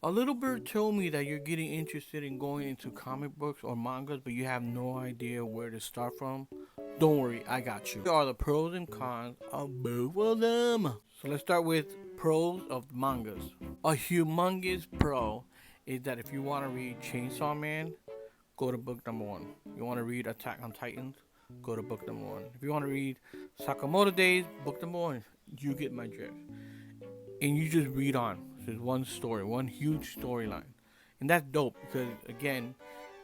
A little bird told me that you're getting interested in going into comic books or mangas, but you have no idea where to start from. Don't worry, I got you. Here are the pros and cons of both of them. So let's start with pros of mangas. A humongous pro is that if you want to read Chainsaw Man, go to book number one. You want to read Attack on Titans, go to book number one. If you want to read Sakamoto Days, book number one. You get my drift. And you just read on. There's one story, one huge storyline, and that's dope because again,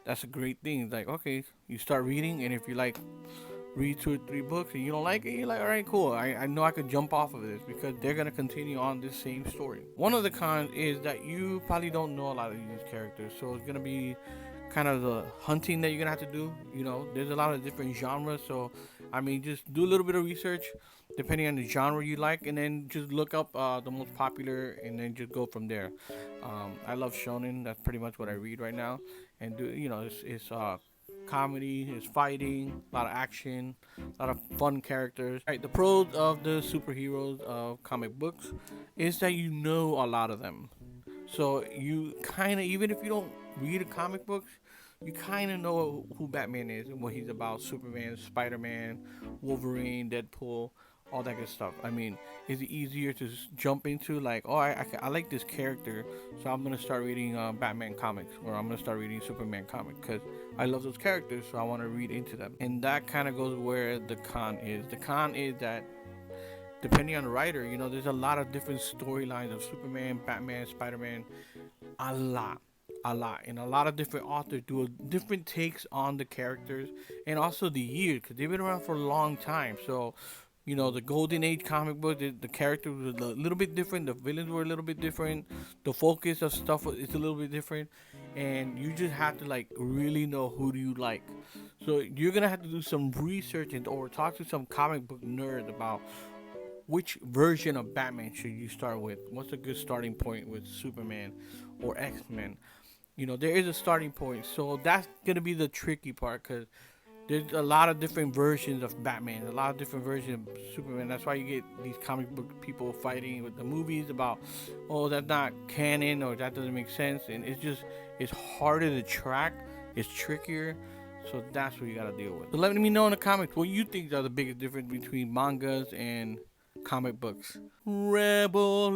that's a great thing. It's like okay, you start reading, and if you like read 2 or 3 books and you don't like it, you're like, all right, cool. I know I could jump off of this because they're gonna continue on this same story. One of the cons is that you probably don't know a lot of these characters, so it's gonna be kind of the hunting that you're gonna have to do. There's a lot of different genres, so I mean, just do a little bit of research depending on the genre you like, and then just look up the most popular, and then just go from there. I love shonen. That's pretty much what I read right now, and it's comedy, it's fighting, a lot of action, a lot of fun characters. Right, the pros of the superheroes of comic books is that you know a lot of them. So you kind of, even if you don't read the comic books, you kind of know who Batman is and what he's about. Superman, Spider-Man, Wolverine, Deadpool, all that good stuff. I mean, is it easier to jump into like, oh, I like this character, so I'm gonna start reading Batman comics, or I'm gonna start reading Superman comics because I love those characters, so I want to read into them. And that kind of goes where the con is. The con is that depending on the writer, there's a lot of different storylines of Superman, Batman, Spider-Man, a lot, and a lot of different authors do different takes on the characters and also the years because they've been around for a long time. So, the Golden Age comic book, the characters were a little bit different, the villains were a little bit different, the focus of stuff is a little bit different, and you just have to like really know who do you like. So you're gonna have to do some research or talk to some comic book nerd about which version of Batman should you start with? What's a good starting point with Superman or X Men? There is a starting point, so that's gonna be the tricky part because there's a lot of different versions of Batman, a lot of different versions of Superman. That's why you get these comic book people fighting with the movies about, oh, that's not canon or that doesn't make sense, and it's harder to track, it's trickier. So that's what you gotta deal with. So let me know in the comments what you think are the biggest difference between mangas and comic books. Rebel